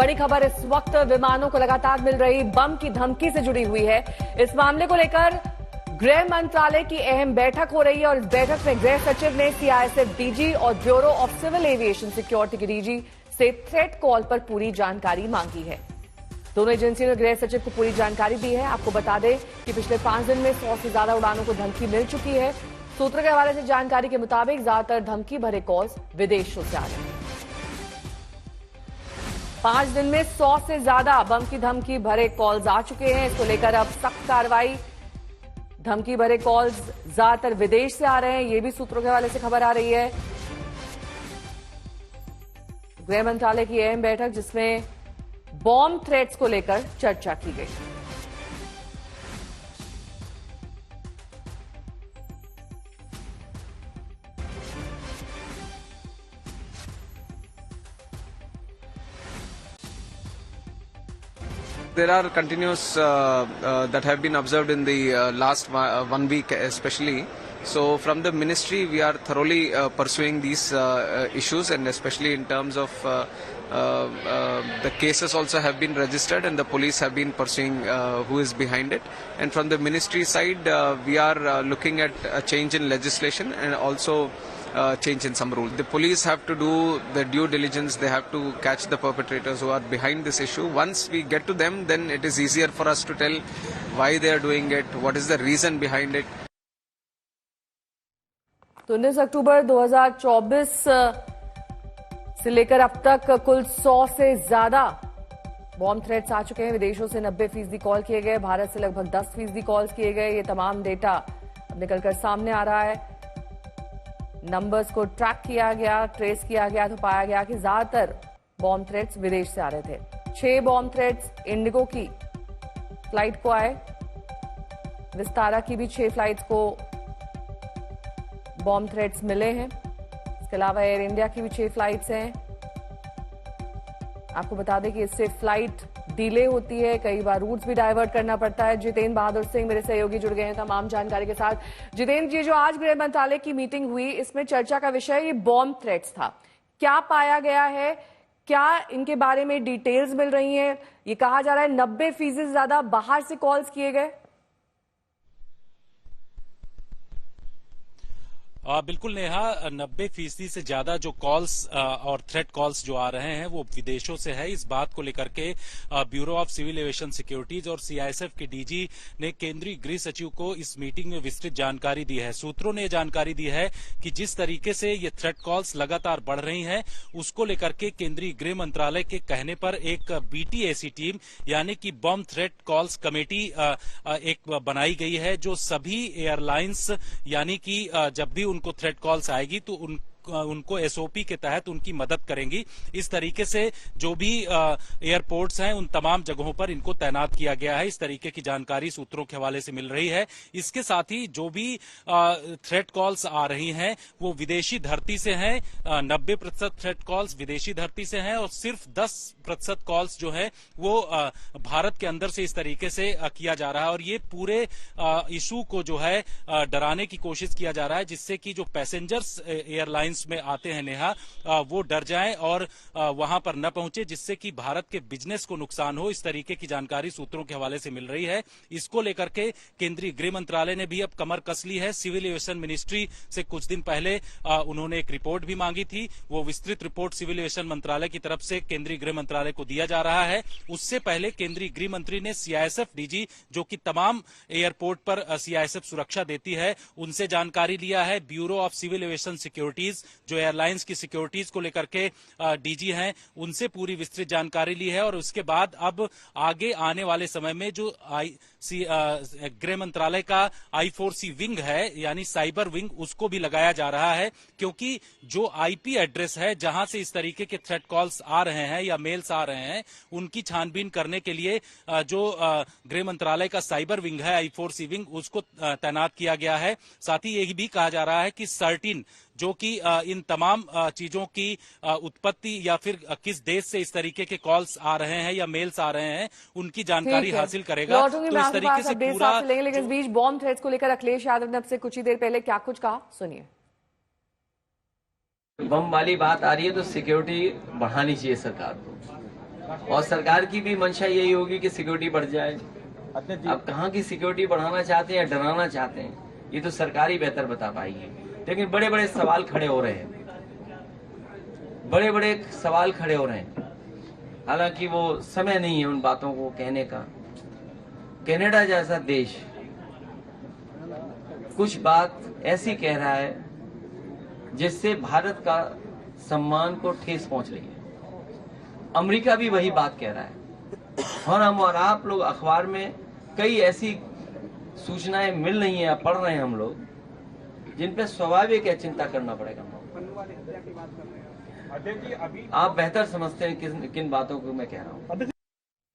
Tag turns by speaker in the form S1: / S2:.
S1: बड़ी खबर इस वक्त विमानों को लगातार मिल रही बम की धमकी से जुड़ी हुई है। इस मामले को लेकर गृह मंत्रालय की अहम बैठक हो रही है और इस बैठक में गृह सचिव ने सीआईएसएफ डीजी और bureau of civil aviation security के डीजी से थ्रेट कॉल पर पूरी जानकारी मांगी है। दोनों एजेंसियों ने गृह सचिव को पूरी जानकारी दी है। आपको बता दें कि पिछले 5 दिन में 100 से ज्यादा उड़ानों को धमकी मिल चुकी है। सूत्रों के हवाले से जानकारी के मुताबिक ज्यादातर धमकी भरे कॉल्स विदेशों से आ रहे हैं। 5 दिन में 100 से ज्यादा बम की धमकी भरे कॉल्स आ चुके हैं। इसको लेकर अब सख्त कार्रवाई। धमकी भरे कॉल्स ज्यादातर विदेश से आ रहे हैं, ये भी सूत्रों के हवाले से खबर आ रही है। गृह मंत्रालय की अहम बैठक जिसमें बॉम्ब थ्रेट्स को लेकर चर्चा की गई।
S2: There are continuous that have been observed in the last 1 week especially. So from the ministry we are thoroughly pursuing these issues, and especially in terms of the cases also have been registered and the police have been pursuing who is behind it. And from the ministry side we are looking at a change in legislation and also change in some rules. The police have to do the due diligence. They have to catch the perpetrators who are behind this issue. Once we get to them, then it is easier for us to tell why they are doing it, what is the reason behind it.
S1: तो 19 अक्टूबर 2024 से लेकर अब तक कुल 100 से ज्यादा bomb threats आ चुके हैं। विदेशों से 90% कॉल किए गए, भारत से लगभग 10% कॉल्स किए गए। ये तमाम डेटा अब निकलकर सामने आ रहा है। नंबर्स को ट्रैक किया गया, ट्रेस किया गया तो पाया गया कि ज्यादातर बॉम्ब थ्रेट्स विदेश से आ रहे थे। 6 बॉम्ब थ्रेट्स इंडिगो की फ्लाइट को आए। विस्तारा की भी 6 फ्लाइट्स को बॉम्ब थ्रेट्स मिले हैं। इसके अलावा एयर इंडिया की भी 6 फ्लाइट्स हैं। आपको बता दें कि इससे फ्लाइट डिले होती है, कई बार रूट्स भी डाइवर्ट करना पड़ता है। जितेंद्र बहादुर सिंह मेरे सहयोगी जुड़ गए हैं तमाम जानकारी के साथ। जितेंद्र जी, जो आज गृह मंत्रालय की मीटिंग हुई, इसमें चर्चा का विषय ये बॉम्ब थ्रेट्स था। क्या पाया गया है, क्या इनके बारे में डिटेल्स मिल रही हैं? ये कहा जा रहा है 90% से ज्यादा बाहर से कॉल्स किए गए।
S3: बिल्कुल नेहा, 90% से ज्यादा जो कॉल्स और थ्रेट कॉल्स जो आ रहे हैं वो विदेशों से है। इस बात को लेकर के bureau of civil aviation securities और सीआईएसएफ के डीजी ने केंद्रीय गृह सचिव को इस मीटिंग में विस्तृत जानकारी दी है। सूत्रों ने जानकारी दी है कि जिस तरीके से ये थ्रेट कॉल्स लगातार बढ़ रही हैं, उसको लेकर के केंद्रीय गृह मंत्रालय के कहने पर एक बीटीएसी टीम यानी कि बॉम्ब थ्रेट कॉल्स कमेटी एक बनाई गई है, जो सभी एयरलाइंस यानी कि जब भी उनको थ्रेट कॉल्स आएगी तो उनको एसओपी के तहत उनकी मदद करेंगी। इस तरीके से जो भी एयरपोर्ट्स हैं उन तमाम जगहों पर इनको तैनात किया गया है। इस तरीके की जानकारी सूत्रों के हवाले से मिल रही है। इसके साथ ही जो भी थ्रेट कॉल्स आ रही हैं वो विदेशी धरती से हैं। 90% थ्रेट कॉल्स विदेशी धरती से हैं और सिर्फ 10% कॉल्स जो है वो भारत के अंदर से इस तरीके से किया जा रहा है। और ये पूरे इशू को जो है डराने की कोशिश किया जा रहा है, जिससे कि जो पैसेंजर्स एयरलाइन में आते हैं नेहा, वो डर जाएं और वहां पर न पहुंचे, जिससे कि भारत के बिजनेस को नुकसान हो। इस तरीके की जानकारी सूत्रों के हवाले से मिल रही है। इसको लेकर के केंद्रीय गृह मंत्रालय ने भी अब कमर कस ली है। सिविल एविएशन मिनिस्ट्री से कुछ दिन पहले उन्होंने एक रिपोर्ट भी मांगी थी। वो विस्तृत रिपोर्ट सिविल एविएशन मंत्रालय की तरफ से केंद्रीय गृह मंत्रालय को दिया जा रहा है। उससे पहले केंद्रीय गृह मंत्री ने सीआईएसएफ डीजी, जो कि तमाम एयरपोर्ट पर सीआईएसएफ सुरक्षा देती है, उनसे जानकारी लिया है। Bureau of civil aviation securities जो एयरलाइंस की सिक्योरिटीज को लेकर के डीजी हैं, उनसे पूरी विस्तृत जानकारी ली है। और उसके बाद अब आगे आने वाले समय में जो गृह मंत्रालय का I4C विंग है यानी साइबर विंग, उसको भी लगाया जा रहा है, क्योंकि जो आईपी एड्रेस है जहां से इस तरीके के थ्रेट कॉल्स आ रहे हैं या मेल्स आ रहे हैं, उनकी छानबीन करने के लिए जो गृह मंत्रालय का साइबर विंग है I4C विंग, उसको तैनात किया गया है। साथ ही ये भी कहा जा रहा है कि सर्टिन, जो कि इन तमाम चीजों की उत्पत्ति या फिर किस देश से इस तरीके के कॉल्स आ रहे हैं या मेल्स आ रहे हैं, उनकी जानकारी हासिल करेगा। तो इस तरीके से पूरा
S1: लेकिन इस बीच बॉम्ब थ्रेट्स को लेकर अखिलेश यादव ने अब से कुछ ही देर पहले क्या कुछ कहा, सुनिए।
S4: बम वाली बात आ रही है तो सिक्योरिटी बढ़ानी चाहिए सरकार को। और सरकार की भी मंशा यही होगी कि सिक्योरिटी बढ़ जाए। अब कहाँ की सिक्योरिटी बढ़ाना चाहते हैं या डराना चाहते हैं, ये तो सरकार ही बेहतर बता पाएगी। लेकिन बड़े बड़े सवाल खड़े हो रहे हैं, बड़े बड़े सवाल खड़े हो रहे हैं। हालांकि वो समय नहीं है उन बातों को कहने का। कनाडा जैसा देश कुछ बात ऐसी कह रहा है जिससे भारत का सम्मान को ठेस पहुंच रही है। अमेरिका भी वही बात कह रहा है और हम और आप लोग अखबार में कई ऐसी सूचनाएं मिल रही हैं या पढ़ रहे हैं हम लोग, जिन पे स्वाभाविक है चिंता करना पड़ेगा। आप बेहतर समझते हैं किन बातों को मैं कह रहा हूँ।